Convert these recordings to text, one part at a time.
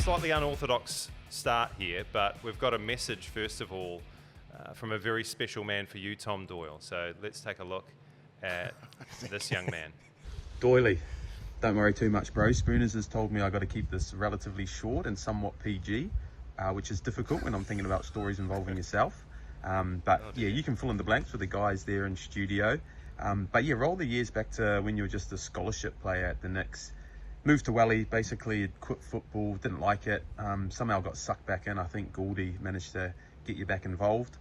slightly unorthodox start here, but we've got a message, first of all, from a very special man for you, Tom Doyle. So let's take a look at this young man. Doyley, don't worry too much, bro. Spooners has told me I got to keep this relatively short and somewhat PG, which is difficult when I'm thinking about stories involving yourself. Yeah, you can fill in the blanks with the guys there in studio. But yeah, roll the years back to when you were just a scholarship player at the Knicks. Moved to Welly, basically had quit football, didn't like it. Somehow got sucked back in. I think Gouldy managed to get you back involved.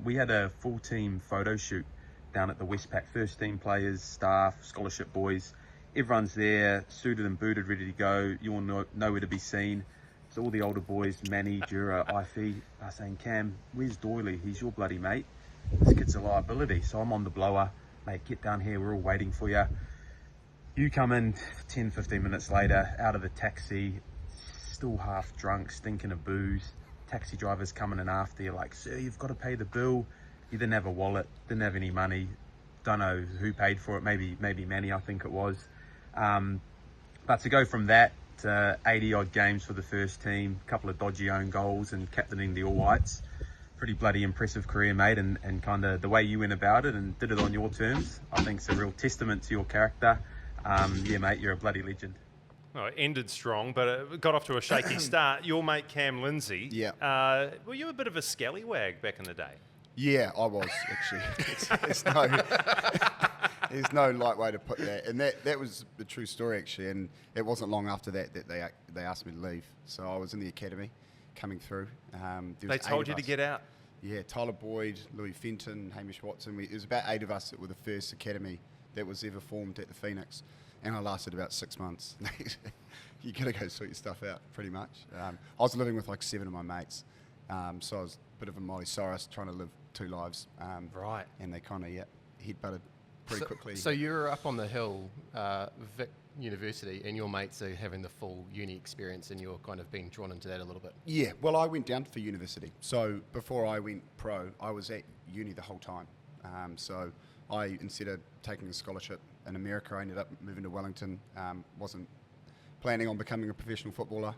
We had a full team photo shoot down at the Westpac. First team players, staff, scholarship boys. Everyone's there, suited and booted, ready to go. You all know where to be seen. So all the older boys, Manny, Jura, Ifey, are saying, Cam, where's Doyley? He's your bloody mate. This kid's a liability. So I'm on the blower. Mate, get down here. We're all waiting for you. You come in 10, 15 minutes later, out of the taxi, still half drunk, stinking of booze. Taxi driver's coming in after you, like, sir, you've got to pay the bill. You didn't have a wallet, didn't have any money. Don't know who paid for it. Maybe Manny, I think it was. But to go from that to 80 odd games for the first team, a couple of dodgy own goals and captaining the All Whites, pretty bloody impressive career, mate. And kind of the way you went about it and did it on your terms, I think it's a real testament to your character. Yeah, mate, you're a bloody legend. Oh, it ended strong, but it got off to a shaky start. Your mate Cam Lindsay, were you a bit of a scallywag back in the day? Yeah, I was, actually. There's no light way to put that. And that was a true story, actually. And it wasn't long after that they asked me to leave. So I was in the academy coming through. They told you to get out? Yeah, Tyler Boyd, Louis Fenton, Hamish Watson. It was about 8 of us that were the first academy that was ever formed at the Phoenix. And I lasted about 6 months. You got to go sort your stuff out, pretty much. I was living with like 7 of my mates. So I was a bit of a Molly-saurus trying to live 2 lives. Right. And they kind of, head-butted pretty quickly. So you're up on the hill, Vic University, and your mates are having the full uni experience and you're kind of being drawn into that a little bit. Yeah, well, I went down for university. So before I went pro, I was at uni the whole time. So I, instead of taking a scholarship in America, I ended up moving to Wellington. Wasn't planning on becoming a professional footballer.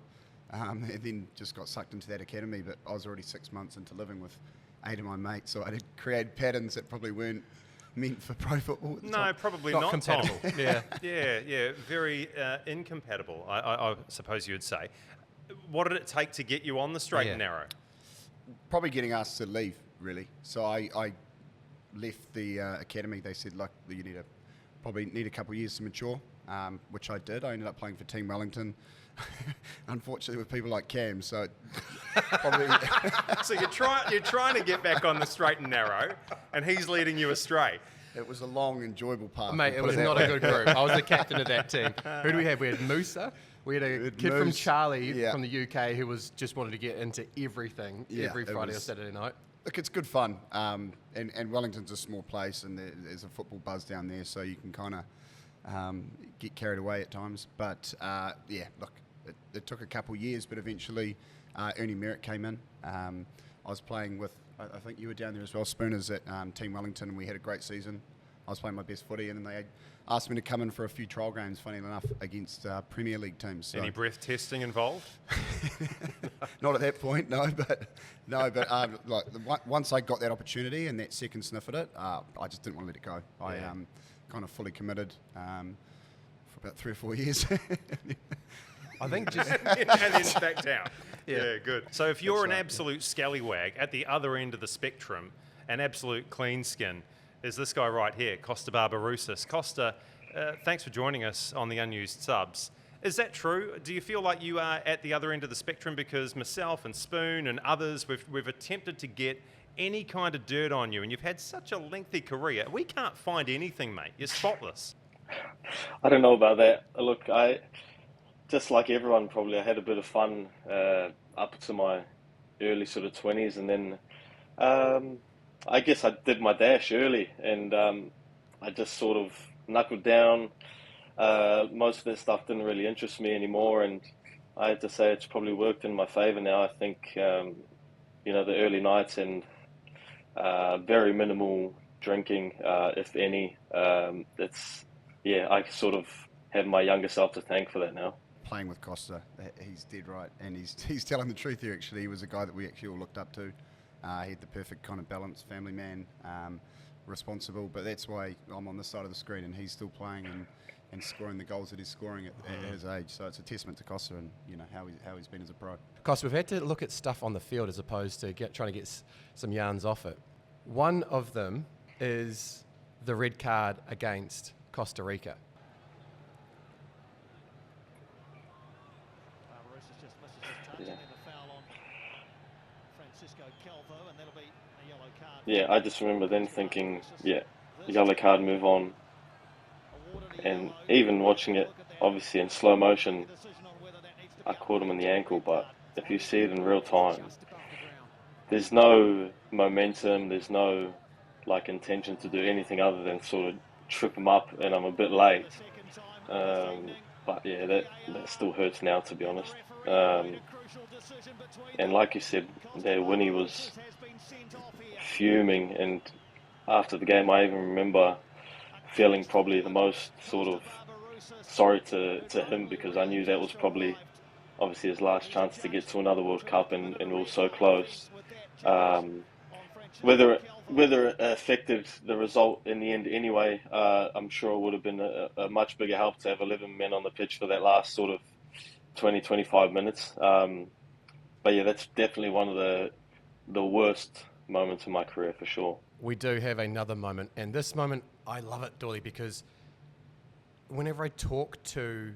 And then just got sucked into that academy, but I was already 6 months into living with 8 of my mates, so I had created patterns that probably weren't meant for pro football. No, probably not compatible. Tom. yeah, very incompatible, I suppose you would say. What did it take to get you on the straight and narrow? Probably getting asked to leave, really. So I left the academy. They said, look, you probably need a couple of years to mature, which I did. I ended up playing for Team Wellington. Unfortunately, with people like Cam, so probably. So you're trying to get back on the straight and narrow, and he's leading you astray. It was a long, enjoyable path. Mate, it was not a good group. I was the captain of that team. Who do we have? We had Musa. We had a kid from Charlie from the UK who was just wanted to get into everything every Friday or Saturday night. Look, it's good fun, and Wellington's a small place, and there's a football buzz down there, so you can kind of get carried away at times. But look. It took a couple of years, but eventually Ernie Merritt came in. I was playing with, I think you were down there as well, Spooners at Team Wellington, and we had a great season. I was playing my best footy, and then they asked me to come in for a few trial games, funny enough, against Premier League teams. So. Any breath testing involved? Not at that point, no. But once I got that opportunity and that second sniff at it, I just didn't want to let it go. I kind of fully committed for about 3 or 4 years. I think just and then back down. Yeah, good. So if you're an absolute scallywag at the other end of the spectrum, an absolute clean skin, is this guy right here, Kosta Barbarouses. Kosta, thanks for joining us on the Unused Subs. Is that true? Do you feel like you are at the other end of the spectrum? Because myself and Spoon and others, we've attempted to get any kind of dirt on you, and you've had such a lengthy career. We can't find anything, mate. You're spotless. I don't know about that. Look, just like everyone, probably, I had a bit of fun up to my early sort of 20s, and then I guess I did my dash early, and I just sort of knuckled down. Most of that stuff didn't really interest me anymore, and I have to say it's probably worked in my favour now. I think, the early nights and very minimal drinking, if any, I sort of have my younger self to thank for that now. playing with Kosta. He's dead right, and he's telling the truth here. Actually, he was a guy that we actually all looked up to. He had the perfect kind of balance, family man, responsible. But that's why I'm on this side of the screen, and he's still playing and scoring the goals that he's scoring at his age. So it's a testament to Kosta and how he's been as a pro. Kosta, we've had to look at stuff on the field as opposed to trying to get some yarns off it. One of them is the red card against Costa Rica. Yeah, I just remember then thinking, yellow card, move on. And even watching it, obviously in slow motion, I caught him in the ankle, but if you see it in real time, there's no momentum, there's no intention to do anything other than sort of trip him up, and I'm a bit late. But yeah, that still hurts now, to be honest. And like you said, there, Winnie was fuming, and after the game, I even remember feeling probably the most sort of sorry to him, because I knew that was probably obviously his last chance to get to another World Cup, and we were so close. Whether it affected the result in the end anyway, I'm sure it would have been a much bigger help to have 11 men on the pitch for that last sort of 20-25 minutes. But yeah, that's definitely one of the worst moments in my career for sure. We do have another moment, and this moment, I love it, Doyle, because whenever I talk to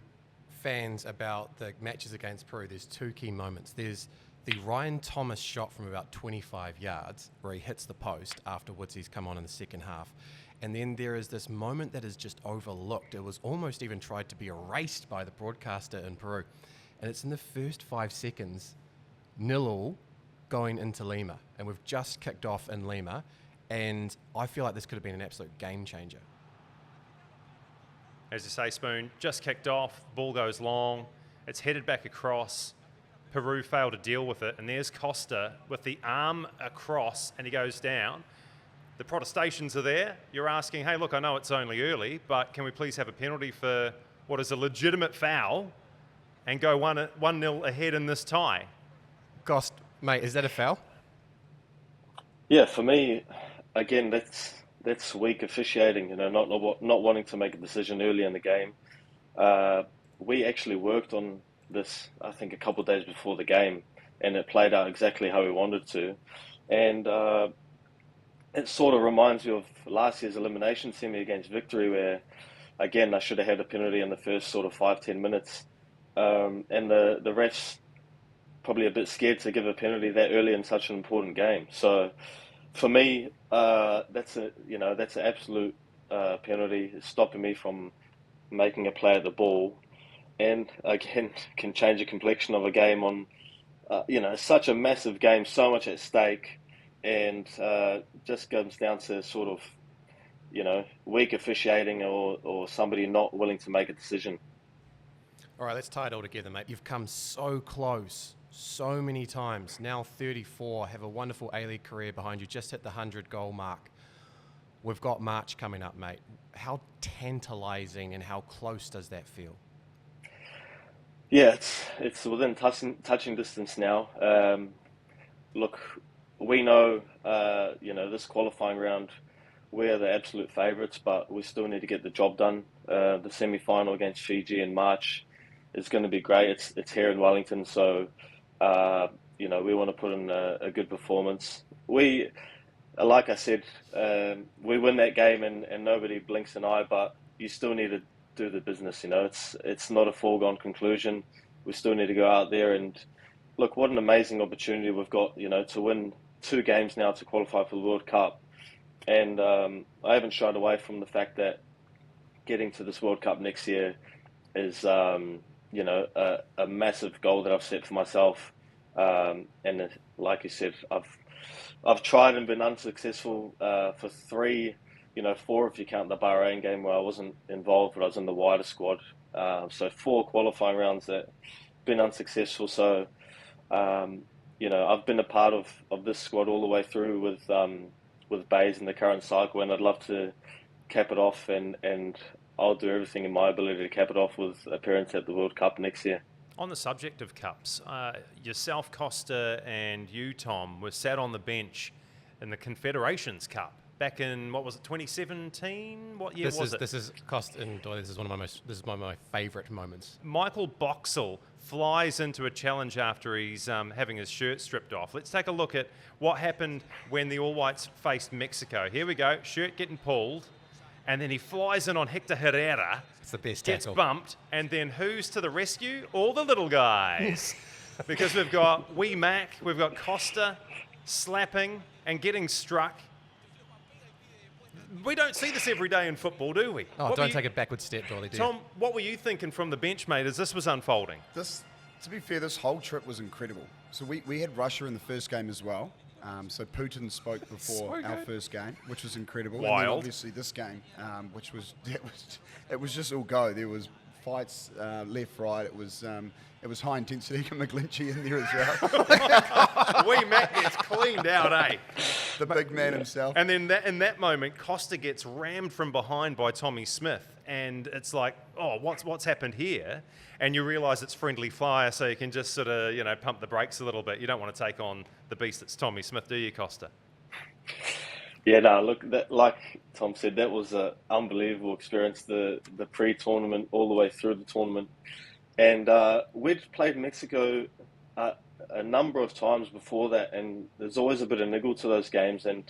fans about the matches against Peru, there's two key moments. There's the Ryan Thomas shot from about 25 yards where he hits the post after Woodsy's come on in the second half. And then there is this moment that is just overlooked. It was almost even tried to be erased by the broadcaster in Peru. And it's in the first 5 seconds, 0-0 going into Lima. And we've just kicked off in Lima. And I feel like this could have been an absolute game changer. As you say, Spoon, just kicked off, ball goes long, it's headed back across. Peru failed to deal with it, and there's Kosta with the arm across, and he goes down. The protestations are there. You're asking, hey, look, I know it's only early, but can we please have a penalty for what is a legitimate foul and go 1-0 ahead in this tie? Gost, mate, is that a foul? Yeah, for me, again, that's weak officiating, not wanting to make a decision early in the game. We actually worked on this, I think, a couple of days before the game, and it played out exactly how we wanted to. And it sort of reminds me of last year's elimination semi against Victory, where, again, I should have had a penalty in the first sort of 5-10 minutes. And the refs probably a bit scared to give a penalty that early in such an important game. So for me, that's an absolute penalty. It's stopping me from making a play at the ball, and again can change the complexion of a game on such a massive game, so much at stake, and just comes down to sort of weak officiating or somebody not willing to make a decision. All right, let's tie it all together, mate. You've come so close so many times. Now 34, have a wonderful A-League career behind you, just hit the 100-goal mark. We've got March coming up, mate. How tantalising and how close does that feel? Yeah, it's within touching distance now. Look, we know, this qualifying round, we're the absolute favourites, but we still need to get the job done. The semi-final against Fiji in March is going to be great. It's here in Wellington, so we want to put in a good performance. We, like I said, we win that game and nobody blinks an eye, but you still need to do the business. It's not a foregone conclusion. We still need to go out there and look. What an amazing opportunity we've got, to win 2 games now to qualify for the World Cup. And I haven't shied away from the fact that getting to this World Cup next year is a massive goal that I've set for myself. And like you said, I've tried and been unsuccessful for 3, 4 if you count the Bahrain game where I wasn't involved, but I was in the wider squad. So 4 qualifying rounds that have been unsuccessful. So, I've been a part of this squad all the way through with Bays in the current cycle, and I'd love to cap it off and I'll do everything in my ability to cap it off with appearance at the World Cup next year. On the subject of cups, yourself, Kosta, and you, Tom, were sat on the bench in the Confederations Cup back in, what was it, 2017? What year was it? This is Kosta and Doyle. This is one of my favourite moments. Michael Boxall flies into a challenge after he's having his shirt stripped off. Let's take a look at what happened when the All Whites faced Mexico. Here we go, shirt getting pulled, and then he flies in on Hector Herrera. It's the best gets tackle. bumped, and then who's to the rescue? All the little guys. Because we've got wee Mac, we've got Kosta slapping and getting struck. We don't see this every day in football, do we? Oh, don't take a backward step, Dolly. Tom, what were you thinking from the bench, mate, as this was unfolding? To be fair, this whole trip was incredible. So we had Russia in the first game as well. So Putin spoke before our first game, which was incredible. Wild. And then obviously this game, which was it was just all go. There was fights left, right. It was high intensity. McGlinchey in there as well. Wee Mac gets cleaned out, eh? The big man himself. And then in that moment, Kosta gets rammed from behind by Tommy Smith, and it's like, oh, what's happened here? And you realise it's friendly fire, so you can just sort of pump the brakes a little bit. You don't want to take on the beast that's Tommy Smith, do you, Kosta? Yeah, no, look, like Tom said, that was an unbelievable experience, the pre-tournament all the way through the tournament. And we'd played Mexico a number of times before that, and there's always a bit of niggle to those games. And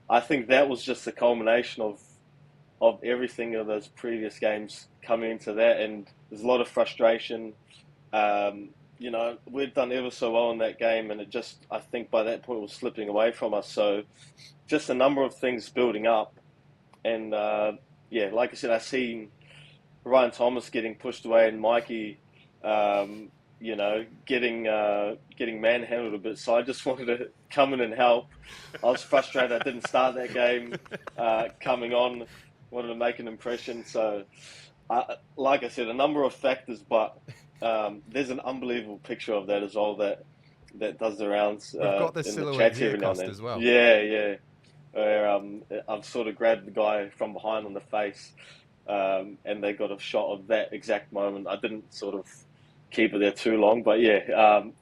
I think that was just the culmination of everything of those previous games coming into that. And there's a lot of frustration. We'd done ever so well in that game, and it just, I think by that point, was slipping away from us. So just a number of things building up. And, like I said, I seen Ryan Thomas getting pushed away and Mikey, getting manhandled a bit. So I just wanted to come in and help. I was frustrated I didn't start that game coming on. Wanted to make an impression. So, like I said, a number of factors, but there's an unbelievable picture of that as well that does the rounds. We've got the silhouette here, Kosta, as well. Yeah. Where I've sort of grabbed the guy from behind on the face. And they got a shot of that exact moment. I didn't sort of keep it there too long, but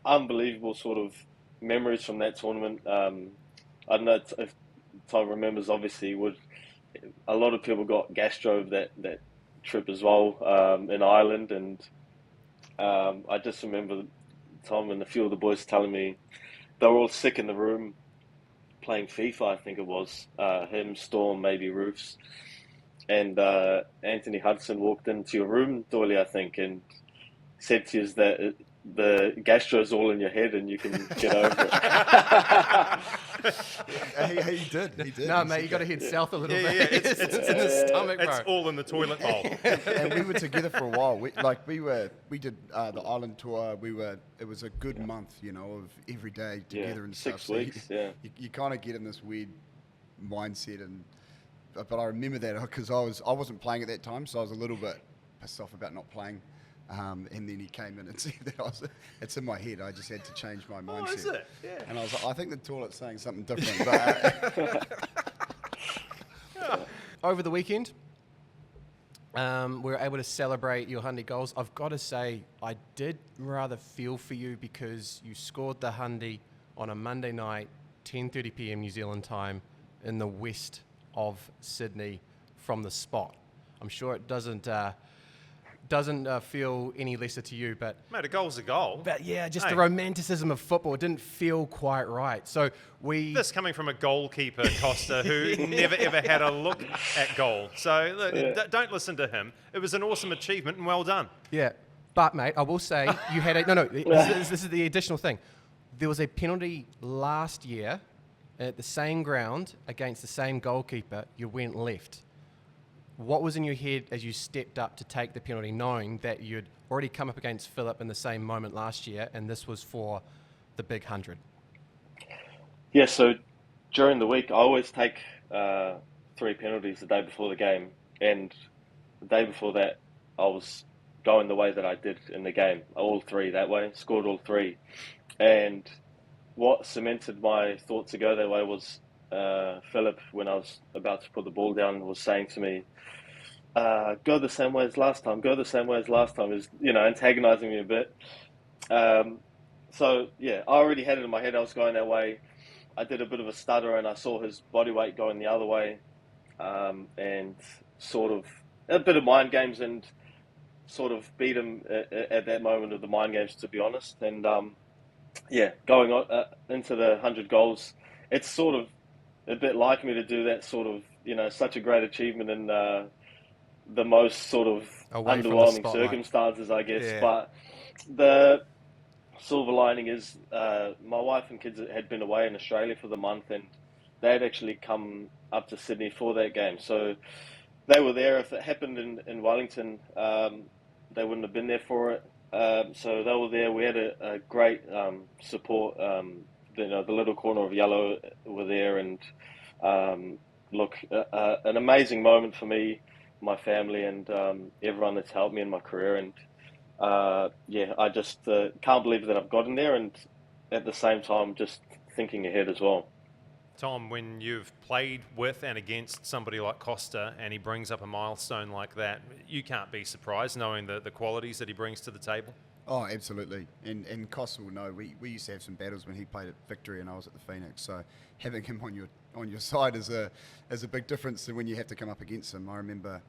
unbelievable sort of memories from that tournament. I don't know if Tom remembers, obviously, a lot of people got gastro that trip as well in Ireland, and I just remember Tom and a few of the boys telling me they were all sick in the room playing FIFA, I think it was, him, Storm, maybe Roofs. And Anthony Hudson walked into your room, Doyle, I think, and said to you that the gastro's all in your head and you can get over it. He did. No, mate, you got to head south a little bit. Yeah, it's in the stomach, bro. It's all in the toilet bowl. And we were together for a while. We did the island tour. It was a good month, of every day together and stuff. 6 weeks. So you kind of get in this weird mindset, but I remember that because I wasn't playing at that time, so I was a little bit pissed off about not playing. And then he came in and said that it's in my head. I just had to change my mindset. Oh, is it? Yeah. And I was like, I think the toilet's saying something different. But Over the weekend, we were able to celebrate your 100 goals. I've got to say, I did rather feel for you because you scored the 100 on a Monday night, 10:30 p.m. New Zealand time, in the west of Sydney from the spot. I'm sure it doesn't feel any lesser to you, but Mate, a goal's a goal. But yeah, just the romanticism of football didn't feel quite right. So this coming from a goalkeeper, Kosta, who never ever had a look at goal. So look, don't listen to him. It was an awesome achievement and well done. Yeah, but mate, I will say you had this is the additional thing. There was a penalty last year at the same ground against the same goalkeeper. You went left. What was in your head as you stepped up to take the penalty, knowing that you'd already come up against Philip in the same moment last year, and this was for the big 100? Yeah, so during the week, I always take 3 penalties the day before the game. And the day before that, I was going the way that I did in the game. All 3 that way, scored all 3. And what cemented my thoughts to go that way was Philip, when I was about to put the ball down, was saying to me, go the same way as last time, go the same way as last time is, antagonizing me a bit. So, yeah, I already had it in my head I was going that way. I did a bit of a stutter and I saw his body weight going the other way, and sort of a bit of mind games and sort of beat him at that moment of the mind games, to be honest. And, going on, into the 100 goals, it's sort of a bit like me to do that sort of, such a great achievement in the most sort of Away from the underwhelming spotlight. circumstances, I guess. Yeah. But the silver lining is my wife and kids had been away in Australia for the month, and they had actually come up to Sydney for that game. So they were there. If it happened in Wellington, they wouldn't have been there for it. So they were there. We had a great support. The little corner of yellow were there, and an amazing moment for me, my family, and everyone that's helped me in my career. And I just can't believe that I've gotten there, and at the same time, just thinking ahead as well. Tom, when you've played with and against somebody like Kosta and he brings up a milestone like that, you can't be surprised knowing the qualities that he brings to the table. Oh, absolutely. And Kosta will know. We used to have some battles when he played at Victory and I was at the Phoenix. So having him on your side is a big difference than when you have to come up against him. I remember,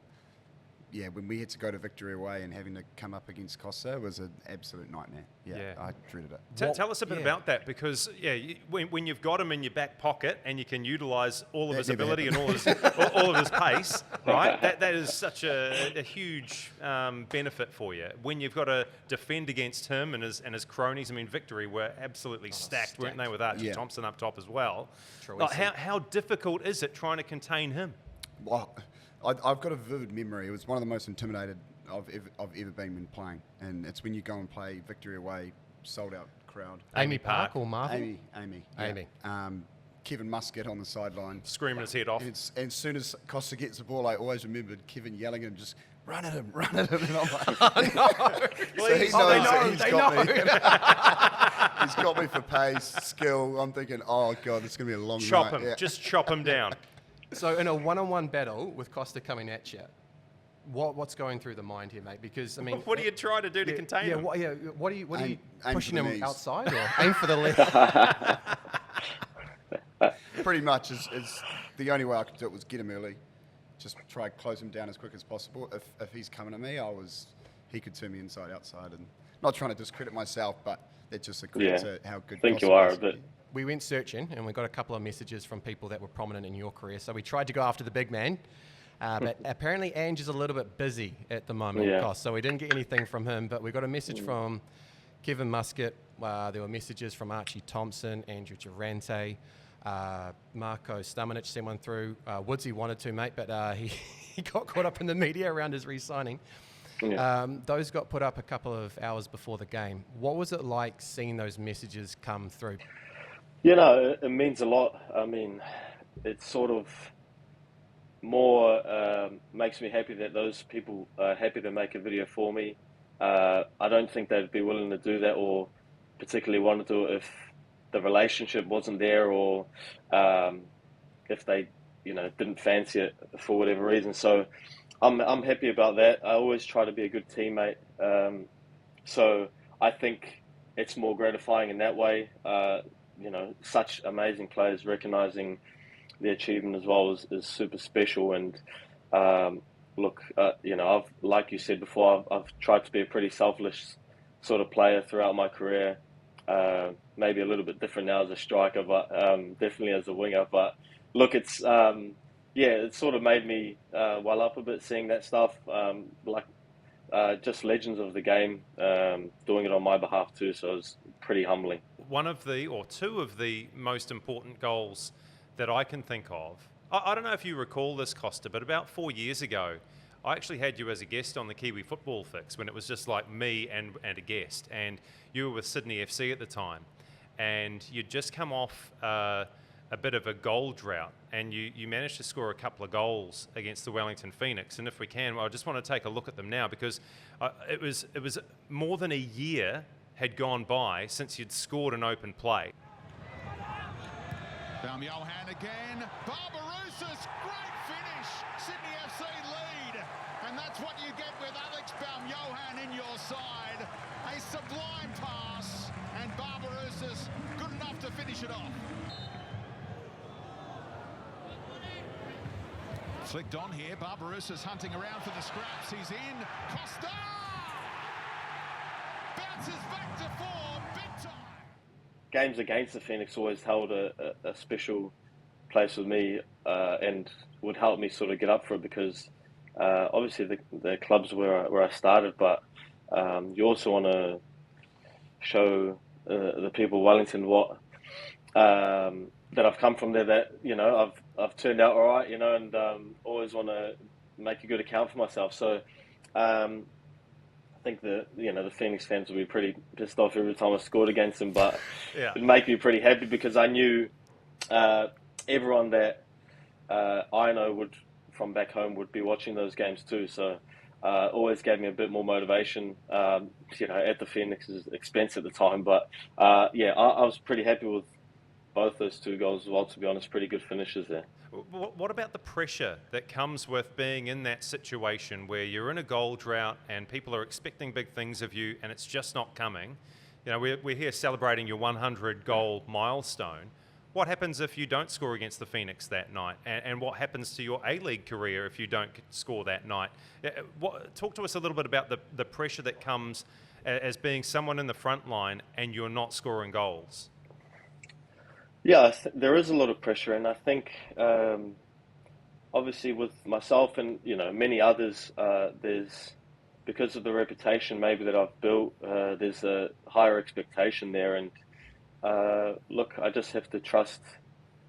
when we had to go to Victory away and having to come up against Kosta was an absolute nightmare. Yeah. I dreaded it. Tell us a bit about that, because when you've got him in your back pocket and you can utilise all of his ability and all of his pace, right? That is such a huge benefit for you. When you've got to defend against him and his cronies, I mean, Victory were absolutely stacked, weren't they, with Archie Thompson up top as well? Like, how difficult is it trying to contain him? Well, I've got a vivid memory. It was one of the most intimidated I've ever been when playing, and it's when you go and play Victory away, sold out crowd. Amy Park or Marvel? Amy. Kevin Muscat on the sideline, Screaming his head off. And as soon as Kosta gets the ball, I always remembered Kevin yelling at him, just run at him. And I'm like, oh, no. So he knows he's got me. He's got me for pace, skill. I'm thinking, oh God, it's going to be a long Chop night. him. Just chop him down. So in a one-on-one battle with Kosta coming at you, what's going through the mind here, mate? Because I mean, what do you try to do to contain him? What are you Aim pushing for the him knees. outside or aim for the left? Pretty much is the only way I could do it was get him early, just try to close him down as quick as possible. If he's coming at me, he could turn me inside outside, and not trying to discredit myself, but that's just a credit to how good. I think you Kosta are is. a bit. We went searching and we got a couple of messages from people that were prominent in your career. So we tried to go after the big man, but apparently Ange is a little bit busy at the moment, Kost, so we didn't get anything from him. But we got a message from Kevin Muscat. There were messages from Archie Thompson, Andrew Durante, Marco Stamanic sent one through. Woodsy wanted to, mate, but he got caught up in the media around his re-signing. Yeah. Those got put up a couple of hours before the game. What was it like seeing those messages come through? It means a lot. I mean, it's sort of more makes me happy that those people are happy to make a video for me. I don't think they'd be willing to do that or particularly want to do it if the relationship wasn't there or if they, didn't fancy it for whatever reason. So I'm happy about that. I always try to be a good teammate. So I think it's more gratifying in that way. Such amazing players recognizing the achievement as well is super special. And I've, like you said before, I've tried to be a pretty selfless sort of player throughout my career. Maybe a little bit different now as a striker, but definitely as a winger. But look, it's it sort of made me well up a bit seeing that stuff. Just legends of the game doing it on my behalf too. So it was pretty humbling. One of two of the most important goals that I can think of. I don't know if you recall this, Kosta, but about 4 years ago, I actually had you as a guest on the Kiwi Football Fix when it was just like me and a guest, and you were with Sydney FC at the time, and you'd just come off a bit of a goal drought, and you managed to score a couple of goals against the Wellington Phoenix. And if we can, I just want to take a look at them now, because it was more than a year had gone by since you'd scored an open play. Down Johan again. Barbarouses, great finish. Sydney FC lead. That's what you get with Alex Baum-Johann in your side. A sublime pass, and Barbarouses good enough to finish it off. Flicked on here, Barbarouses hunting around for the scraps. He's in. Kosta! Bounces back to form, big time. Games against the Phoenix always held a special place with me and would help me sort of get up for it because obviously the club's where I started, but you also want to show the people of Wellington what that I've come from there, that I've turned out all right, and always want to make a good account for myself. So I think the Phoenix fans will be pretty pissed off every time I scored against them, but it'd make me pretty happy because I knew everyone that I know from back home would be watching those games too. So always gave me a bit more motivation, at the Phoenix's expense at the time. But I was pretty happy with both those two goals as well, to be honest. Pretty good finishes there. What about the pressure that comes with being in that situation where you're in a goal drought and people are expecting big things of you and it's just not coming? We're here celebrating your 100 goal milestone. What happens if you don't score against the Phoenix that night? And what happens to your A-League career if you don't score that night? Talk to us a little bit about the pressure that comes as being someone in the front line and you're not scoring goals. Yeah, there is a lot of pressure, and I think obviously with myself and many others, there's, because of the reputation maybe that I've built, there's a higher expectation there. And look, I just have to trust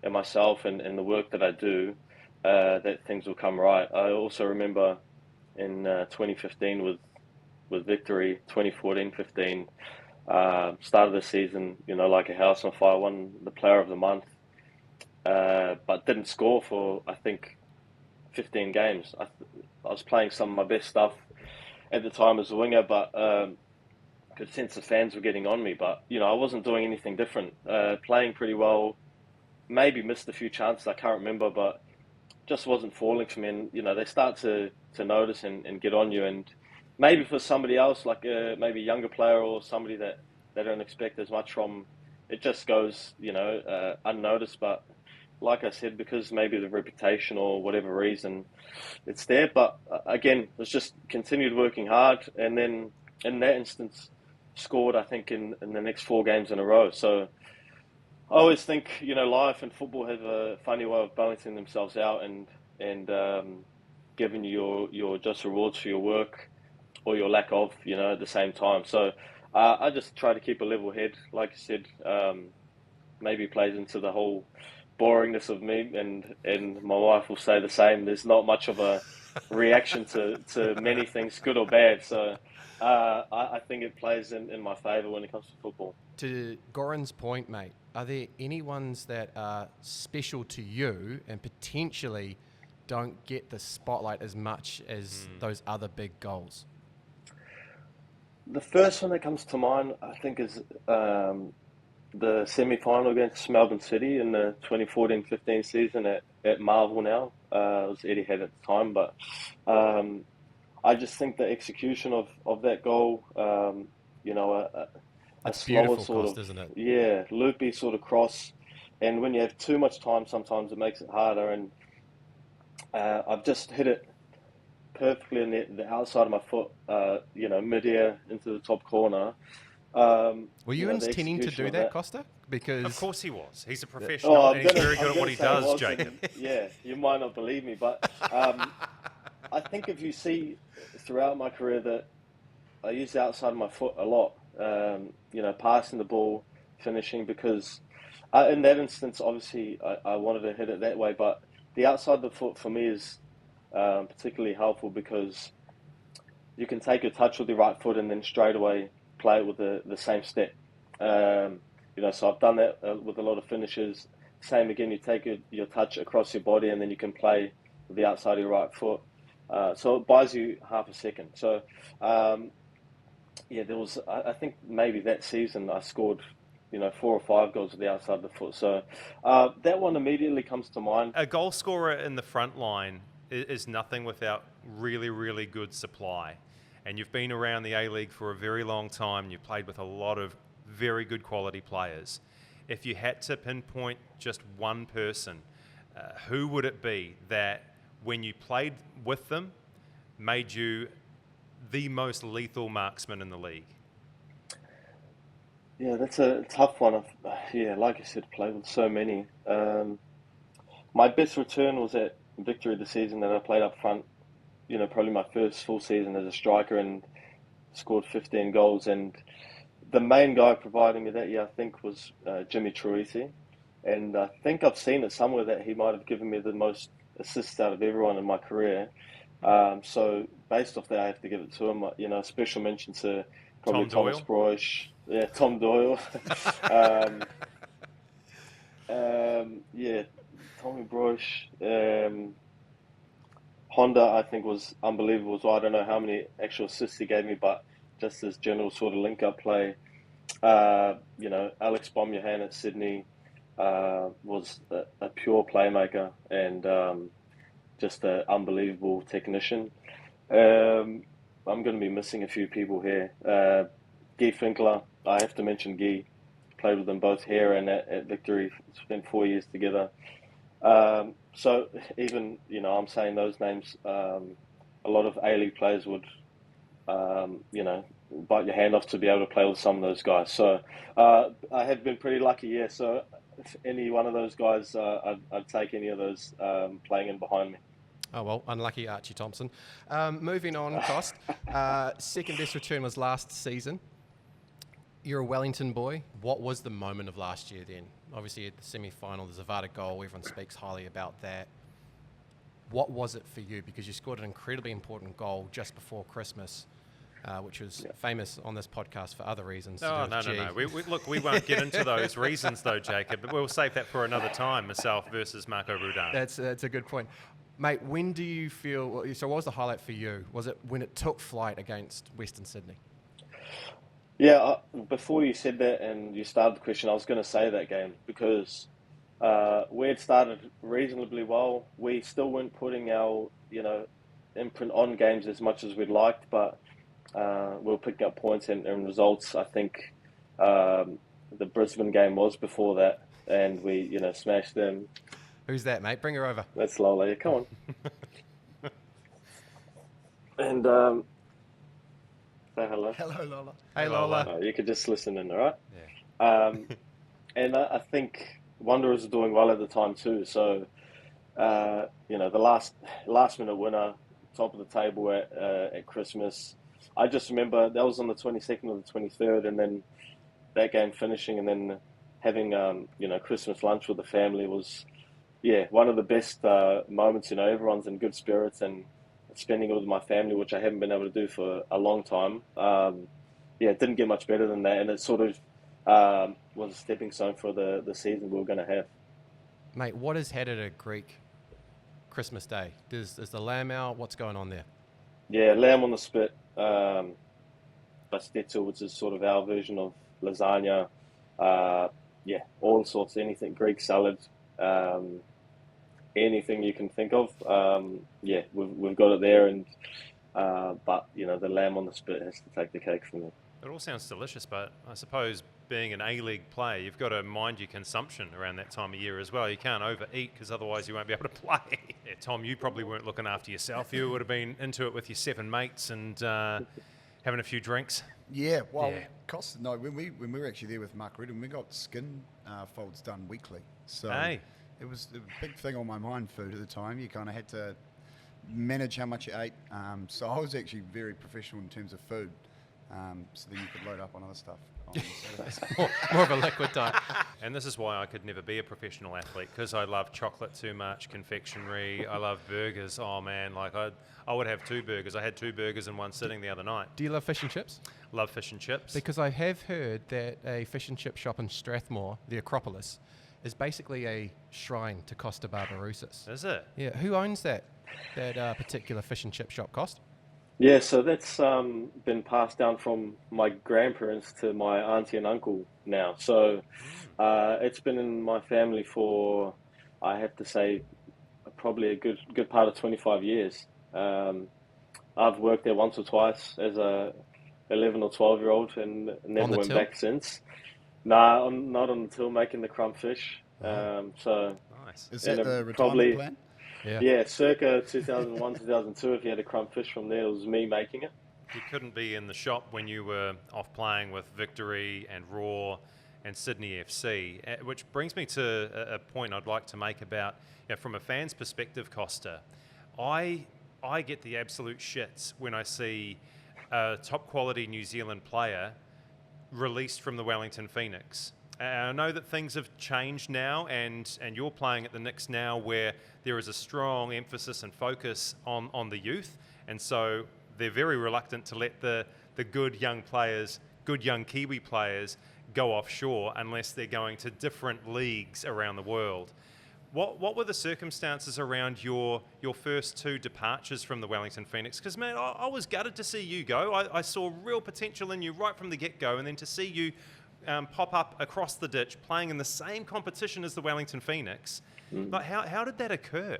in myself and the work that I do, that things will come right. I also remember in 2015 with Victory, 2014-15. Started the season, like a house on fire, won the Player of the Month, but didn't score for, I think, 15 games. I was playing some of my best stuff at the time as a winger, but could sense the fans were getting on me. But, I wasn't doing anything different. Playing pretty well, maybe missed a few chances, I can't remember, but just wasn't falling for me. And, they start to notice and get on you. And maybe for somebody else, like maybe a younger player or somebody that they don't expect as much from, it just goes, unnoticed. But like I said, because maybe the reputation or whatever reason, it's there. But again, it's just continued working hard. And then in that instance, scored, I think, in the next 4 games in a row. So I always think, life and football have a funny way of balancing themselves out and giving you your just rewards for your work or your lack of, at the same time. So I just try to keep a level head. Like you said, maybe plays into the whole boringness of me, and my wife will say the same. There's not much of a reaction to many things, good or bad. So I think it plays in my favour when it comes to football. To Goran's point, mate, are there any ones that are special to you and potentially don't get the spotlight as much as those other big goals? The first one that comes to mind, I think, is the semi-final against Melbourne City in the 2014-15 season at Marvel now. It was Eddie Head at the time, but I just think the execution of that goal, a That's slower beautiful, sort Kosta, of, isn't it? yeah, loopy sort of cross, and when you have too much time, sometimes it makes it harder. And I've just hit it perfectly in the outside of my foot, mid-air into the top corner. Were you intending to do that, Kosta? Because of course he was. He's a professional and he's very good at what he does, Jacob. Yeah, you might not believe me, but I think if you see throughout my career that I use the outside of my foot a lot, passing the ball, finishing, because in that instance, obviously, I wanted to hit it that way, but the outside of the foot for me is particularly helpful because you can take your touch with your right foot and then straight away play it with the same step. So I've done that with a lot of finishes. Same again, you take your touch across your body and then you can play with the outside of your right foot. So it buys you half a second. So, there was, I think maybe that season I scored, 4 or 5 goals with the outside of the foot. So that one immediately comes to mind. A goal scorer in the front line is nothing without really, really good supply. And you've been around the A-League for a very long time. You've played with a lot of very good quality players. If you had to pinpoint just one person, who would it be that when you played with them made you the most lethal marksman in the league? Yeah, that's a tough one. Like I said, played with so many. My best return was at Victory the season that I played up front. Probably my first full season as a striker, and scored 15 goals. And the main guy providing me that year, I think, was Jimmy Truisi. And I think I've seen it somewhere that he might have given me the most assists out of everyone in my career. So based off that, I have to give it to him. Special mention to probably Tom Thomas Doyle. Broich. Yeah, Tom Doyle. Tommy Broich. Honda, I think, was unbelievable. So I don't know how many actual assists he gave me, but just this general sort of link-up play. Alex Bomyahan at Sydney was a pure playmaker and just an unbelievable technician. I'm going to be missing a few people here. Guy Finkler, I have to mention Guy. Played with them both here and at Victory. Spent 4 years together. So even, I'm saying those names, a lot of A-League players would, bite your hand off to be able to play with some of those guys. So I have been pretty lucky, yeah. So if any one of those guys, I'd take any of those playing in behind me. Oh, well, unlucky Archie Thompson. Moving on, Cost. Second best return was last season. You're a Wellington boy. What was the moment of last year then? Obviously, at the semi-final, the Zavada goal, everyone speaks highly about that. What was it for you? Because you scored an incredibly important goal just before Christmas, which was famous on this podcast for other reasons. No. We won't get into those reasons, though, Jacob. But we'll save that for another time, myself versus Marco Rudan. That's a good point. Mate, when do you feel... So what was the highlight for you? Was it when it took flight against Western Sydney? Yeah, before you said that and you started the question, I was going to say that game because we had started reasonably well. We still weren't putting our, imprint on games as much as we'd liked, but we were picking up points and results. I think the Brisbane game was before that, and we, smashed them. Who's that, mate? Bring her over. That's Lola. Yeah, come on. And say hello. Hello, Lola. Hey, Lola. Oh, you could just listen in, all right? Yeah. And I think Wanderers were doing well at the time too. So, the last minute winner, top of the table at Christmas. I just remember that was on the 22nd or the 23rd, and then that game finishing, and then having Christmas lunch with the family was, one of the best moments. Everyone's in good spirits and spending it with my family, which I haven't been able to do for a long time. It didn't get much better than that, and it sort of was a stepping stone for the season we were going to have. Mate, what is had at a Greek Christmas Day? Is the lamb out? What's going on there? Yeah, lamb on the spit, pastetto, which is sort of our version of lasagna. All sorts, anything, Greek salad, anything you can think of. We've got it there, and but the lamb on the spit has to take the cake for me. It all sounds delicious, but I suppose being an A-League player, you've got to mind your consumption around that time of year as well. You can't overeat because otherwise you won't be able to play. Yeah, Tom, you probably weren't looking after yourself. You would have been into it with your 7 mates and having a few drinks. Yeah, well, Costa, no, when we were actually there with Mark Redden, we got skin folds done weekly. So it was a big thing on my mind, food at the time. You kind of had to manage how much you ate. So I was actually very professional in terms of food. So then you could load up on other stuff. more of a liquid diet. And this is why I could never be a professional athlete, because I love chocolate too much, confectionery. I love burgers. Oh man, I would have 2 burgers. I had 2 burgers in one sitting the other night. Do you love fish and chips? Love fish and chips. Because I have heard that a fish and chip shop in Strathmore, the Acropolis, is basically a shrine to Kosta Barbarouses. Is it? Yeah. Who owns that particular fish and chip shop, Cost? Yeah, so that's been passed down from my grandparents to my auntie and uncle now. So it's been in my family for, I have to say, probably a good part of 25 years. I've worked there once or twice as a 11 or 12-year-old and never went back since. Nah, I'm not on the till making the crumb fish. So Nice. Is that the retirement probably, plan? yeah, circa 2001, 2002, if you had a crumb fish from there, it was me making it. You couldn't be in the shop when you were off playing with Victory and Raw and Sydney FC, which brings me to a point I'd like to make about, from a fan's perspective, Kosta, I get the absolute shits when I see a top quality New Zealand player released from the Wellington Phoenix. I know that things have changed now, and you're playing at the Knicks now, where there is a strong emphasis and focus on the youth, and so they're very reluctant to let the good young players, good young Kiwi players, go offshore unless they're going to different leagues around the world. What were the circumstances around your first two departures from the Wellington Phoenix? Because, man, I was gutted to see you go. I saw real potential in you right from the get-go, and then to see you pop up across the ditch playing in the same competition as the Wellington Phoenix. But how did that occur?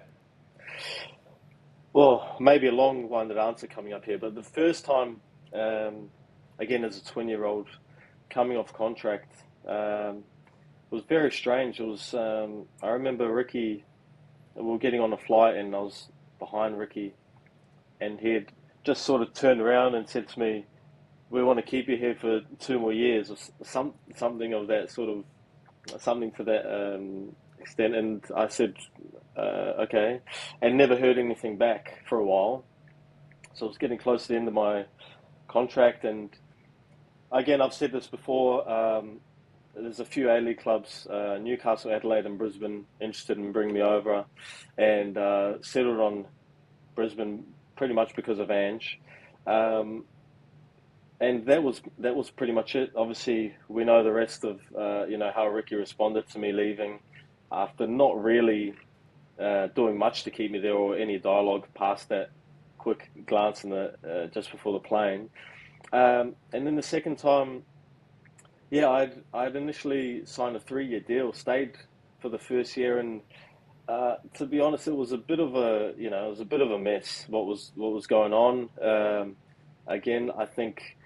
Well, maybe a long-winded answer coming up here, but the first time, again, as a 20-year-old coming off contract, it was very strange. It was, I remember Ricky, we were getting on a flight and I was behind Ricky, and he had just sort of turned around and said to me, "We want to keep you here for 2 more years," or something of that sort of, something to that extent. And I said, okay, and never heard anything back for a while. So I was getting close to the end of my contract, and again, I've said this before, there's a few A-League clubs, Newcastle, Adelaide and Brisbane, interested in bringing me over, and settled on Brisbane pretty much because of Ange. And that was pretty much it. Obviously, we know the rest of how Ricky responded to me leaving after not really doing much to keep me there, or any dialogue past that quick glance in the just before the plane. And then the second time, I'd initially signed a 3-year deal, stayed for the first year, and to be honest, it was a bit of a mess. What was going on? Again, I think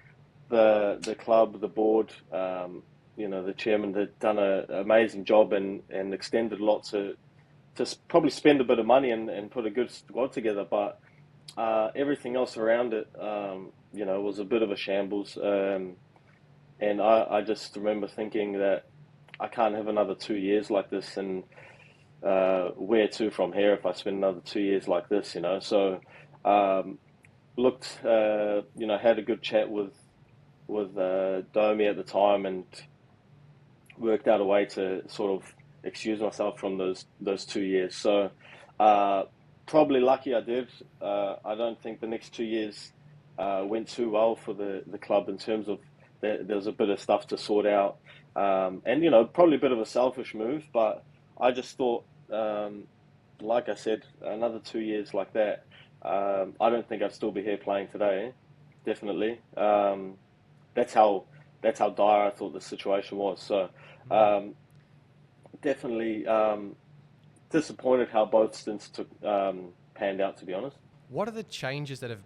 the club, the board, the chairman had done an amazing job and extended a lot to probably spend a bit of money and put a good squad together, but everything else around it, was a bit of a shambles. And I just remember thinking that I can't have another 2 years like this, and where to from here if I spend another 2 years like this, So looked, had a good chat with Domi at the time, and worked out a way to sort of excuse myself from those 2 years. So probably lucky I did. I don't think the next 2 years went too well for the club in terms of there was a bit of stuff to sort out, and probably a bit of a selfish move, but I just thought, like I said, another 2 years like that, I don't think I'd still be here playing today. Definitely, that's how dire I thought the situation was. So definitely disappointed how both stints panned out, to be honest. What are the changes that have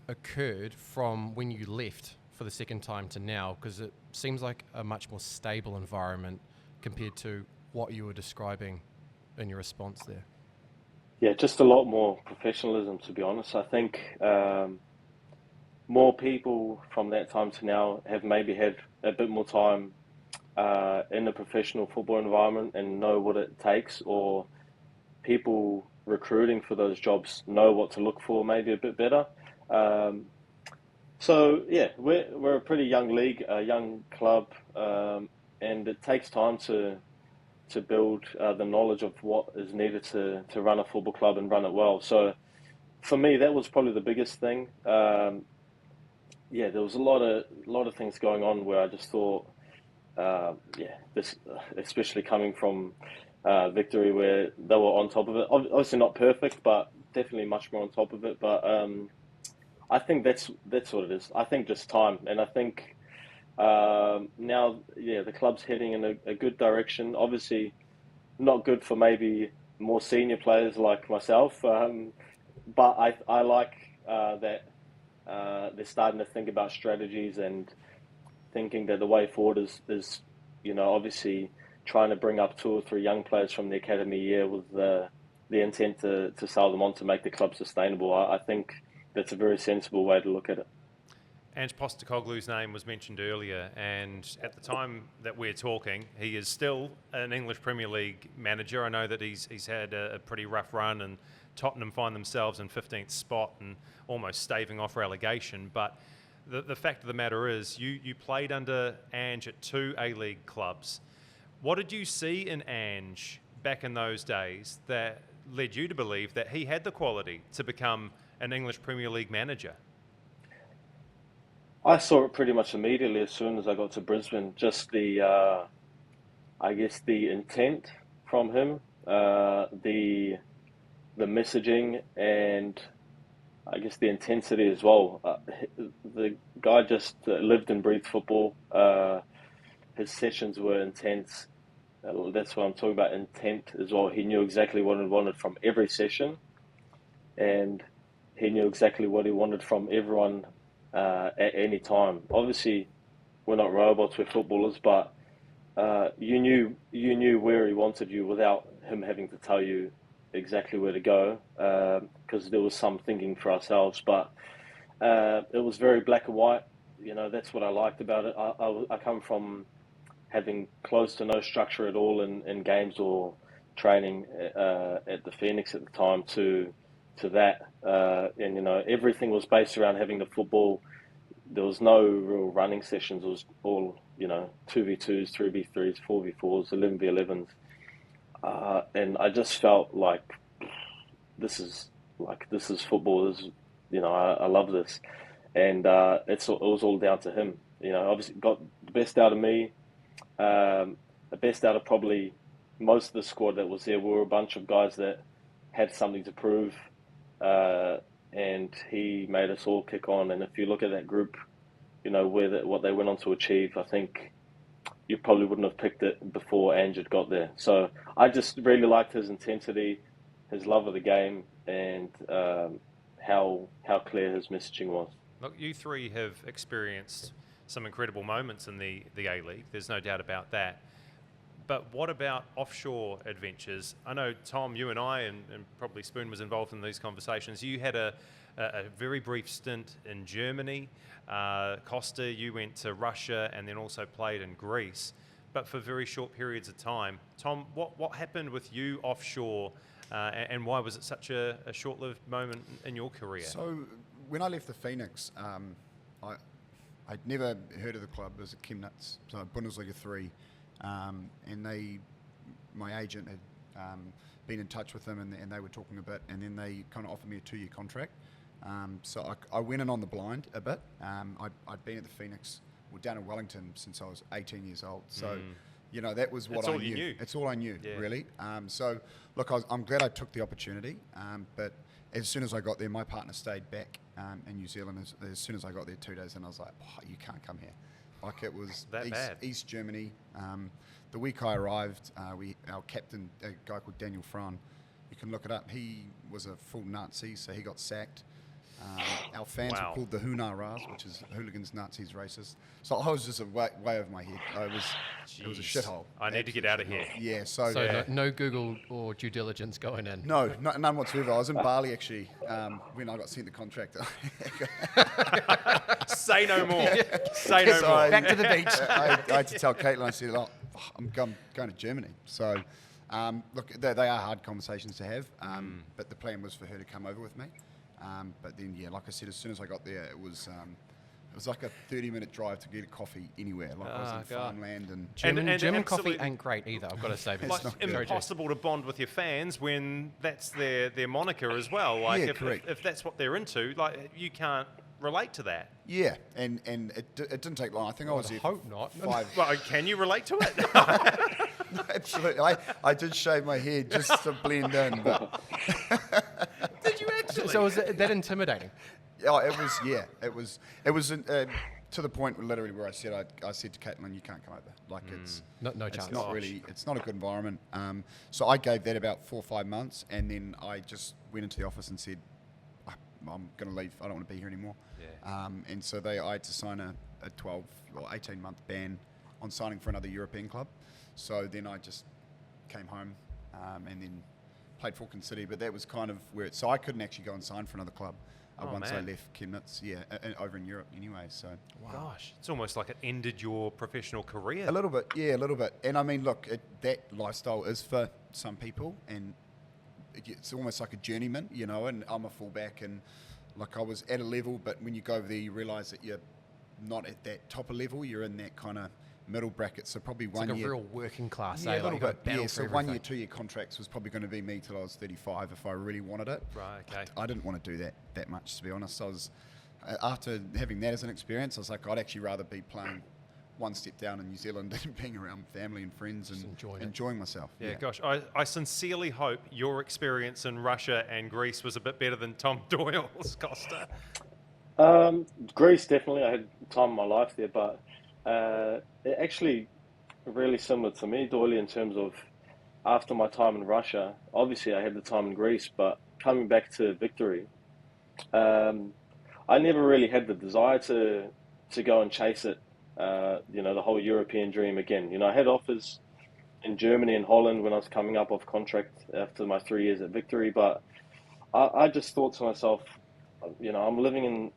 occurred from when you left for the second time to now? Because it seems like a much more stable environment compared to what you were describing in your response there. Yeah, just a lot more professionalism, to be honest. I think more people from that time to now have maybe had a bit more time in the professional football environment and know what it takes, or people recruiting for those jobs know what to look for maybe a bit better. So yeah, we're a pretty young league, a young club, and it takes time to build the knowledge of what is needed to run a football club and run it well. So for me, that was probably the biggest thing. There was a lot of things going on where I just thought, this, especially coming from Victory, where they were on top of it. Obviously not perfect, but definitely much more on top of it. But I think that's what it is. I think just time, and I think now, the club's heading in a good direction. Obviously, not good for maybe more senior players like myself. But I like that they're starting to think about strategies and thinking that the way forward is obviously trying to bring up 2 or 3 young players from the academy year with the intent to sell them on to make the club sustainable. I think that's a very sensible way to look at it. Ange Postecoglou's name was mentioned earlier, and at the time that we're talking, he is still an English Premier League manager. I know that he's had a pretty rough run, and Tottenham find themselves in 15th spot and almost staving off relegation. But the fact of the matter is, you played under Ange at 2 A-League clubs. What did you see in Ange back in those days that led you to believe that he had the quality to become an English Premier League manager? I saw it pretty much immediately as soon as I got to Brisbane. Just the intent from him, the messaging, and I guess the intensity as well. The guy just lived and breathed football. His sessions were intense. That's what I'm talking about, intent as well. He knew exactly what he wanted from every session, and he knew exactly what he wanted from everyone at any time. Obviously, we're not robots, we're footballers, but you knew where he wanted you without him having to tell you exactly where to go, because there was some thinking for ourselves. But it was very black and white. That's what I liked about it. I come from having close to no structure at all in games or training at the Phoenix at the time to that, and everything was based around having the football. There was no real running sessions. It was all 2v2s, 3v3s, 4v4s, 11v11s, and I just felt like this is football. I love this, and it was all down to him. Obviously got the best out of me, the best out of probably most of the squad that was there. We were a bunch of guys that had something to prove. And he made us all kick on. And if you look at that group, what they went on to achieve, I think you probably wouldn't have picked it before Ange had got there. So I just really liked his intensity, his love of the game, and how clear his messaging was. Look, you 3 have experienced some incredible moments in the A-League. There's no doubt about that. But what about offshore adventures? I know, Tom, you and I, and probably Spoon was involved in these conversations. You had a very brief stint in Germany. Kosta, you went to Russia and then also played in Greece, but for very short periods of time. Tom, what happened with you offshore, and why was it such a short-lived moment in your career? So when I left the Phoenix, I'd never heard of the club. It was at Chemnitz, so Bundesliga 3. And my agent had been in touch with them, and they were talking a bit, and then they kind of offered me a 2-year contract. So I went in on the blind a bit. I'd been at the Phoenix, down in Wellington since I was 18 years old. So, that was what I knew. It's all I knew, really. So, look, I'm glad I took the opportunity. But as soon as I got there, my partner stayed back in New Zealand. As soon as I got there 2 days in, I was like, you can't come here. Like, it was East Germany. The week I arrived, our captain, a guy called Daniel Fran, you can look it up. He was a full Nazi, so he got sacked. Our fans were called the Hunaras, which is hooligans, Nazis, racist. So I was just way over my head. It was a shithole. I need to get out of here. Yeah. No Google or due diligence going in. No, none whatsoever. I was in Bali actually when I got sent the contract. Say no more. Say no more. Back to the beach. I had to tell Caitlin. I said, I'm going to Germany. So, look, they are hard conversations to have. But the plan was for her to come over with me. But then, like I said, as soon as I got there, it was like a 30-minute drive to get a coffee anywhere. Like I was in farmland and German coffee ain't great either. I've got to say, it's impossible to bond with your fans when that's their moniker as well. Like if that's what they're into, like you can't relate to that. Yeah, and it didn't take long. I think I was there. Hope not. Well, can you relate to it? No, absolutely. I did shave my head just to blend in. But did you actually? So was that intimidating? Oh, it was. Yeah, it was. It was. to the point literally where I said to Caitlin, you can't come over. Like it's No it's chance. not really, it's not a good environment. So I gave that about 4 or 5 months, and then I just went into the office and said, I'm going to leave. I don't want to be here anymore. Yeah. And so I had to sign a 12 or 18 month ban on signing for another European club. So then I just came home and then played Falcon City, but that was kind of where so I couldn't actually go and sign for another club once I left Chemnitz, over in Europe anyway. So Gosh, it's almost like it ended your professional career. a little bit. And I mean, look, that lifestyle is for some people, and it's almost like a journeyman, you know, and I'm a fullback, and like I was at a level, but when you go over there, you realise that you're not at that top of level, you're in that kind of middle bracket. So probably It's 1 like year. a real working class, Yeah, a little bit. battle Yeah, for so 1 year, everything. 2 year contracts was probably going to be me till I was 35 if I really wanted it. Right, okay. I didn't want to do that much, to be honest. I was after having that as an experience, I was like, I'd actually rather be playing one step down in New Zealand and being around family and friends and enjoying myself. Yeah, gosh, I sincerely hope your experience in Russia and Greece was a bit better than Tom Doyle's, Kosta. Greece, definitely. I had time in my life there, but it actually really similar to me, Doyle, in terms of after my time in Russia. Obviously, I had the time in Greece, but coming back to Victory, I never really had the desire to go and chase it. The whole European dream again. I had offers in Germany and Holland when I was coming up off contract after my 3 years at Victory, but I just thought to myself, I'm living in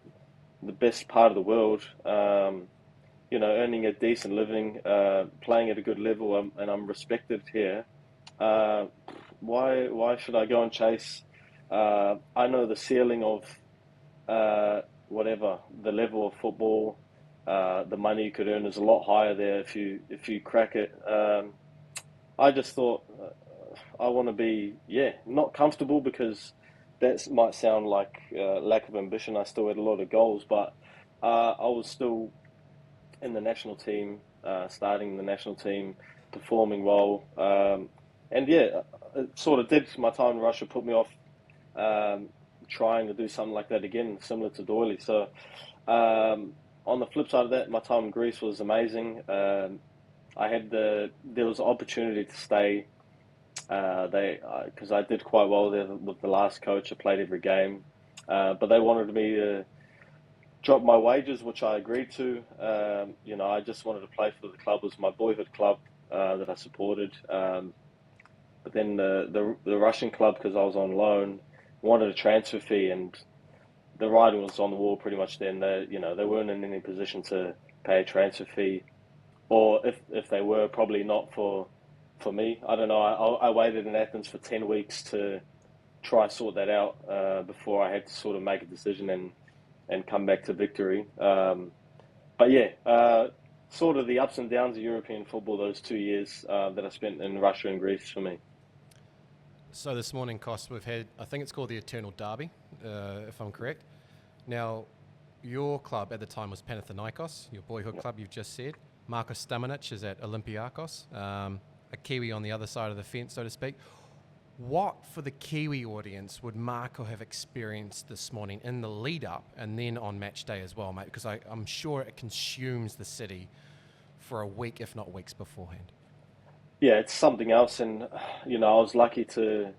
the best part of the world, earning a decent living, playing at a good level, and I'm respected here. Why should I go and chase? I know the ceiling of the level of football. The money you could earn is a lot higher there if you crack it. I just thought I want to be not comfortable, because that might sound like lack of ambition. I still had a lot of goals, but I was still in the national team, starting in the national team, performing well, it sort of did. My time in Russia put me off trying to do something like that again, similar to Doyle. So. On the flip side of that, my time in Greece was amazing. There was an opportunity to stay. Because I did quite well there with the last coach. I played every game, but they wanted me to drop my wages, which I agreed to. I just wanted to play for the club. It was my boyhood club that I supported. But then the Russian club, because I was on loan, wanted a transfer fee, and the writing was on the wall pretty much then. They weren't in any position to pay a transfer fee, or if they were, probably not for me. I don't know. I waited in Athens for 10 weeks to try sort that out before I had to sort of make a decision and come back to Victory. Sort of the ups and downs of European football those 2 years that I spent in Russia and Greece for me. So this morning, Kost, we've had, I think it's called the Eternal Derby, if I'm correct. Now, your club at the time was Panathinaikos, your boyhood club, you've just said. Marko Stamanic is at Olympiakos, a Kiwi on the other side of the fence, so to speak. What, for the Kiwi audience, would Marko have experienced this morning in the lead-up and then on match day as well, mate? Because I'm sure it consumes the city for a week, if not weeks beforehand. Yeah, it's something else, and I was lucky to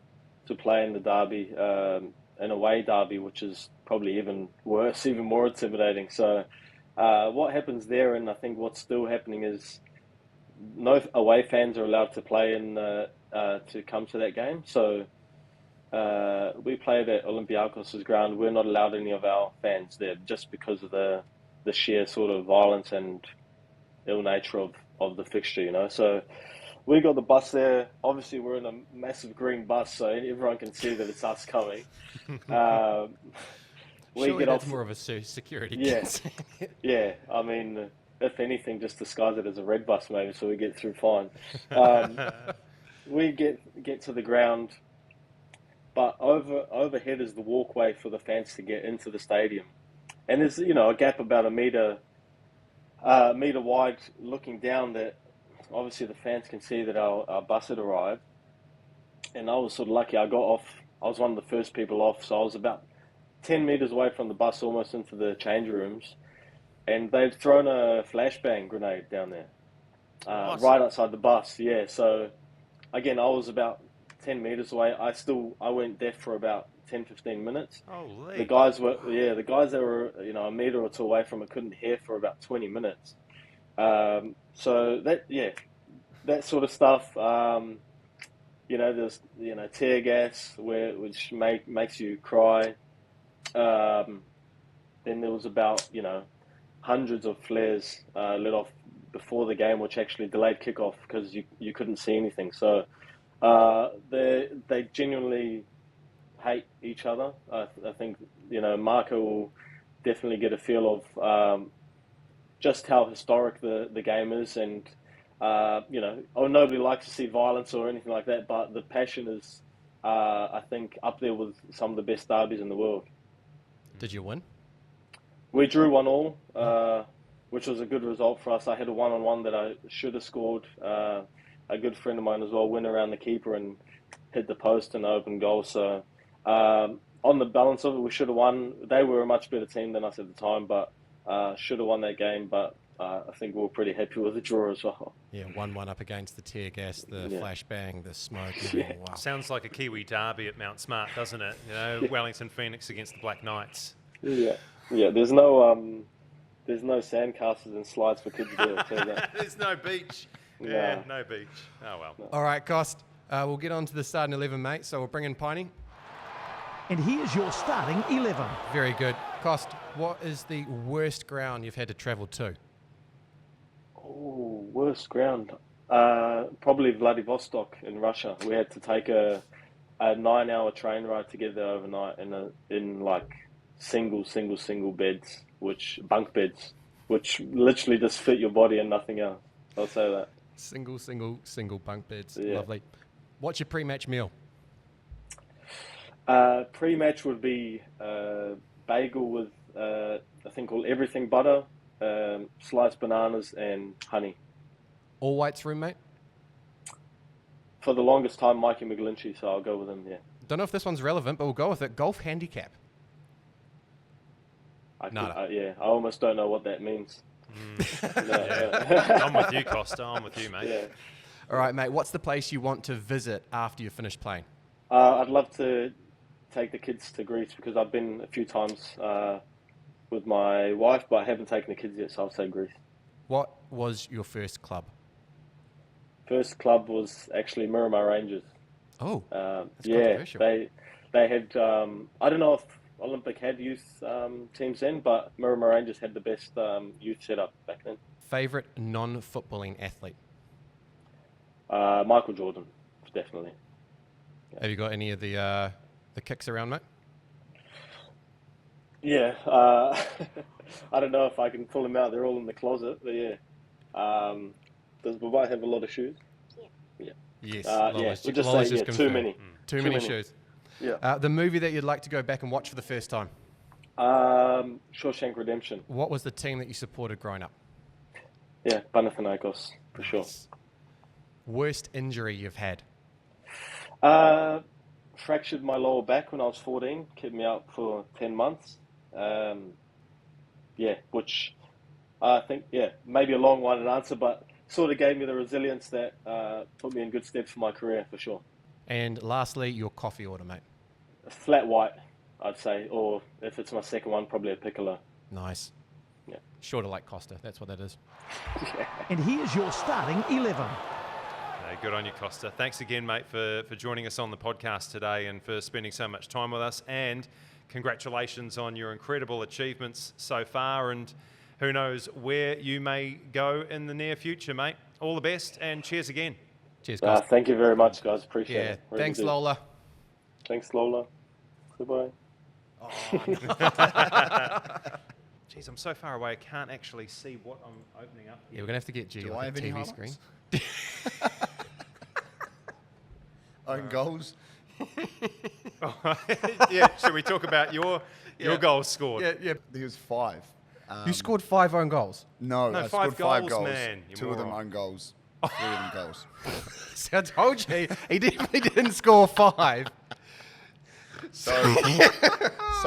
play in the derby, an away derby, which is probably even worse, even more intimidating. So, what happens there, and I think what's still happening, is no away fans are allowed to play to come to that game. So, we played at Olympiakos' ground. We're not allowed any of our fans there, just because of the sheer sort of violence and ill nature of the fixture. So. We got the bus there. Obviously, we're in a massive green bus, so everyone can see that it's us coming. Surely that's more of a security concern. Yeah. I mean, if anything, just disguise it as a red bus maybe, so we get through fine. We get to the ground, but overhead is the walkway for the fans to get into the stadium, and there's a gap about a meter wide, looking down that. Obviously, the fans can see that our bus had arrived, and I was sort of lucky. I got off. I was one of the first people off, so I was about 10 meters away from the bus, almost into the change rooms. and they'd thrown a flashbang grenade down there, Nice. right outside the bus. Yeah, so again, I was about 10 meters away. I went deaf for about 10, 15 minutes. Holy. The guys that were a meter or two away from it couldn't hear for about 20 minutes. So that sort of stuff. There's tear gas which makes you cry. Then there was about hundreds of flares lit off before the game, which actually delayed kickoff because you couldn't see anything. So they genuinely hate each other. I think Marco will definitely get a feel of just how historic the game is, and nobody likes to see violence or anything like that, but the passion is I think up there with some of the best derbies in the world. Did you win? We drew 1-1, which was a good result for us. I had a 1-on-1 that I should have scored. A good friend of mine as well went around the keeper and hit the post and open goal. So on the balance of it, we should have won. They were a much better team than us at the time, but should have won that game. But I think we were pretty happy with the draw as well. Yeah, 1-1 up against the tear gas, the flashbang, the smoke. Wow. Sounds like a Kiwi derby at Mount Smart, doesn't it? Wellington Phoenix against the Black Knights. Yeah. There's no sandcastles and slides for kids there. I'll tell you that. There's no beach. Yeah, no beach. Oh, well. All right, Cost, we'll get on to the starting 11, mate. So we'll bring in Piney. And here's your starting 11. Very good. Cost, what is the worst ground you've had to travel to? Oh, worst ground. Probably Vladivostok in Russia. We had to take a 9-hour train ride to get there overnight in like single beds, bunk beds, which literally just fit your body and nothing else. I'll say that. Single bunk beds. Yeah. Lovely. What's your pre-match meal? Pre-match would be bagel with a thing called everything butter, sliced bananas and honey. All whites room, mate? For the longest time, Mikey McGlinchey, so I'll go with him, yeah. Don't know if this one's relevant, but we'll go with it. Golf handicap. I almost don't know what that means. I'm with you, Costa. I'm with you, mate. Yeah. All right, mate. What's the place you want to visit after you finish playing? I'd love to take the kids to Greece because I've been a few times with my wife, but I haven't taken the kids yet, so I'll say Greece. What was your first club? First club was actually Miramar Rangers. Oh, that's controversial. They had, I don't know if Olympic had youth teams then, but Miramar Rangers had the best youth setup back then. Favourite non-footballing athlete? Michael Jordan, definitely. Yeah. Have you got any of the kicks around, mate? Yeah, I don't know if I can pull them out. They're all in the closet, but yeah. Does Babai have a lot of shoes? Yeah. Yes. We'll just say too many. Too many shoes. Yeah. The movie that you'd like to go back and watch for the first time? Shawshank Redemption. What was the team that you supported growing up? Yeah, Panathinaikos, for sure. Worst injury you've had? Fractured my lower back when I was 14. Kept me out for 10 months. Which I think, maybe a long one to answer, but sort of gave me the resilience that put me in good stead for my career, for sure. And lastly, your coffee order, mate? A flat white, I'd say, or if it's my second one, probably a piccolo. Nice. Yeah. Shorter like Costa, that's what that is. And here's your starting 11. Good on you, Costa. Thanks again, mate, for joining us on the podcast today and for spending so much time with us. And congratulations on your incredible achievements so far. And who knows where you may go in the near future, mate. All the best and cheers again. Cheers, guys. Thank you very much, guys. Appreciate it. Really Thanks, do. Lola. Thanks, Lola. Goodbye. Oh, Jeez, I'm so far away, I can't actually see what I'm opening up. Yeah, we're going to have to get G on the TV screen. Own goals. Yeah, should we talk about your goals scored? Yeah. There was 5. You scored 5 own goals? No, I 5 scored 5 goals, goals. man. 2 of them own goals. 3 of them goals. See, I told you, he definitely didn't score 5. So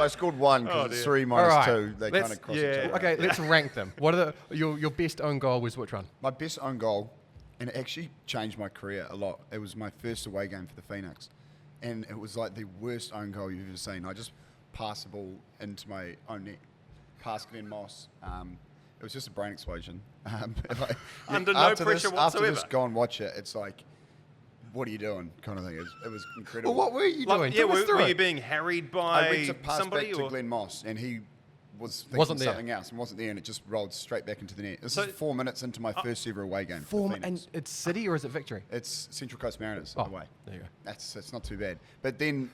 I scored one because it's 3 minus All right. 2. They kind of cross each other. Okay, let's rank them. What are your best own goal was which one? My best own goal, and it actually changed my career a lot. It was my first away game for the Phoenix, and it was like the worst own goal you've ever seen. I just passed the ball into my own net, past Glenn Moss. It was just a brain explosion. Under no pressure whatsoever. After this, go and watch it. It's like, what are you doing? Kind of thing. It was incredible. Well, what were you doing? Yeah, Talk us through were you it. being harried I by went to pass somebody? back to Or? Glenn Moss, and he was thinking Wasn't there. something else and wasn't there, and it just rolled straight back into the net. This So- is 4 minutes into my first ever away game. for the And Phoenix. it's City or is it Victory? It's Central Coast Mariners Oh, away. there you go. That's not too bad. But then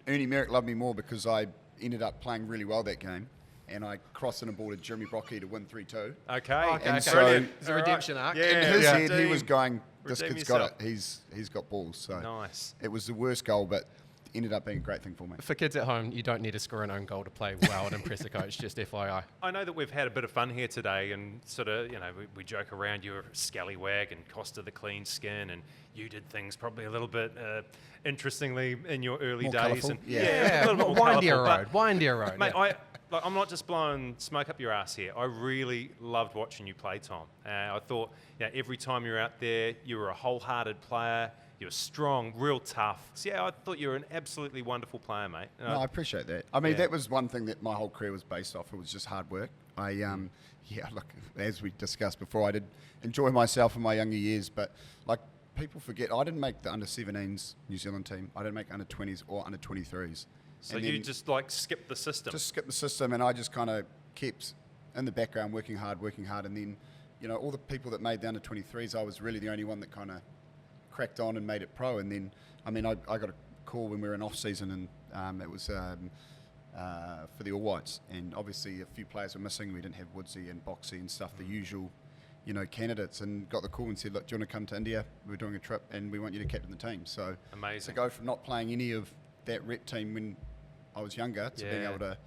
Ernie Merrick loved me more because I ended up playing really well that game, and I crossed in a ball to Jeremy Brocky to win 3-2. Okay. And so- Brilliant. It's a All right. redemption arc. Yeah. In his head, he redeem. was going, this Redeem kid's got yourself. it. He's got balls. So Nice. it was the worst goal, but ended up being a great thing for me. For kids at home, you don't need to score an own goal to play well and impress a coach, just FYI. I know that we've had a bit of fun here today and sort of, we joke around, you're a scallywag and Kosta the clean skin, and you did things probably a little bit interestingly in your early More days. colourful? And Yeah. a little bit more Windier colourful, but- Windier Road. Mate, yeah. I'm not just blowing smoke up your ass here. I really loved watching you play, Tom. I thought every time you're out there, you were a wholehearted player. You were strong, real tough. So, I thought you were an absolutely wonderful player, mate. No, I appreciate that. I mean, Yeah. that was one thing that my whole career was based off. It was just hard work. Look, as we discussed before, I did enjoy myself in my younger years, but like people forget, I didn't make the under-17s New Zealand team. I didn't make under-20s or under-23s. So And you then just like skipped the system. just skipped the system, and I just kind of kept in the background working hard, and then, all the people that made the under-23s, I was really the only one that kind of cracked on and made it pro. And then, I got a call when we were in off-season, and it was for the All Whites, and obviously a few players were missing. We didn't have Woodsy and Boxy and stuff, the usual, candidates, and got the call and said, look, do you want to come to India? We're doing a trip, and we want you to captain the team. So Amazing. to go from not playing any of that rep team when I was younger to being Yeah. able to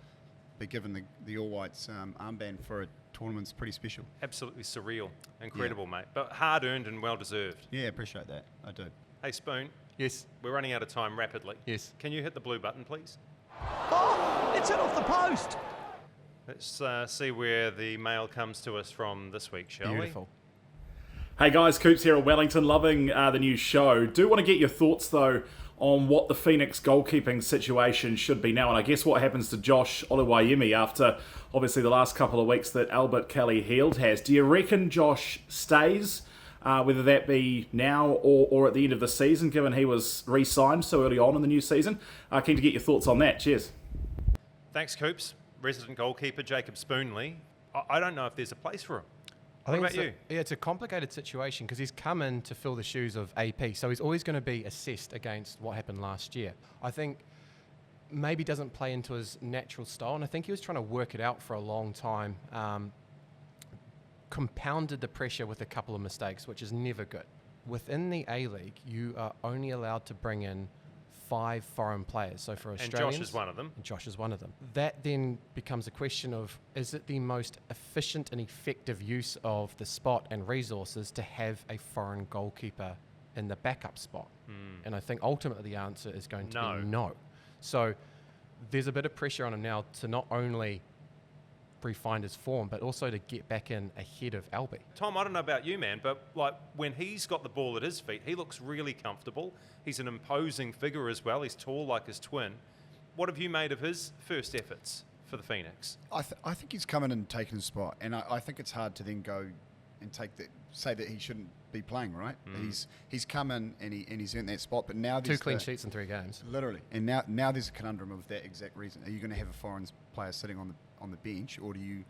be given the All Whites armband for a tournament's pretty special. Absolutely surreal. Incredible, mate. But hard-earned and well-deserved. Yeah, appreciate that. I do. Hey, Spoon, Yes. we're running out of time rapidly. Yes. Can you hit the blue button, please? Oh, it's hit off the post. Let's see where the mail comes to us from this week, shall Beautiful. Hey guys, Coops here at Wellington, loving the new show. Do want to get your thoughts though on what the Phoenix goalkeeping situation should be now, and I guess what happens to Josh Oluwayemi after obviously the last couple of weeks that Albert Kelly Heald has. Do you reckon Josh stays, whether that be now or at the end of the season, given he was re-signed so early on in the new season? Keen to get your thoughts on that. Cheers. we? Thanks, Coops. Resident goalkeeper Jacob Spoonley. I don't know if there's a place for him. What about you? It's a complicated situation because he's come in to fill the shoes of AP, so he's always going to be assessed against what happened last year. I think maybe doesn't play into his natural style, and I think he was trying to work it out for a long time. Compounded the pressure with a couple of mistakes, which is never good. Within the A-League, you are only allowed to bring in 5 foreign players. So for Australians, Josh is one of them. and Josh is one of them. That then becomes a question of, is it the most efficient and effective use of the spot and resources to have a foreign goalkeeper in the backup spot? And I think ultimately the answer is going to be no. So there's a bit of pressure on him now to not only refine his form, but also to get back in ahead of Albie. Tom, I don't know about you, man, but like when he's got the ball at his feet, he looks really comfortable. He's an imposing figure as well. He's tall like his twin. What have you made of his first efforts for the Phoenix? I think he's come in and taken his spot, and I think it's hard to then go and say that he shouldn't be playing, right? He's come in and he's earned that spot, but now 2 clean sheets in 3 games. Literally, and now there's a conundrum of that exact reason. Are you going to have a foreign player sitting on the bench, or do you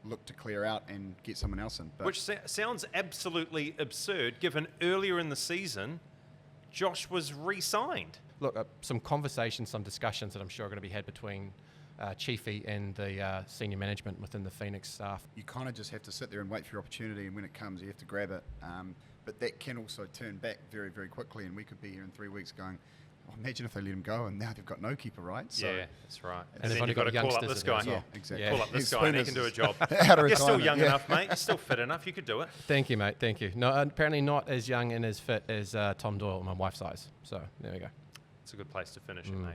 look to clear out and get someone else in? But Which sounds absolutely absurd, given earlier in the season, Josh was re-signed. Look, some conversations, some discussions that I'm sure are going to be had between Chiefy and the senior management within the Phoenix staff. you kind of just have to sit there and wait for your opportunity, and when it comes, you have to grab it. But that can also turn back very, very quickly, and we could be here in 3 weeks going, oh, imagine if they let him go, and now they've got no keeper, right? So Yeah, that's right. And And they've then only you've got to got call up youngsters this in there guy. as well. Yeah, exactly. Yeah. Call up this His guy and he spinners can do a job. out of You're still retirement, young yeah. enough, mate. You're still fit enough. You could do it. Thank you, mate. Thank you. No, apparently not as young and as fit as Tom Doyle, my wife's size. So there we go. It's a good place to finish it, mate.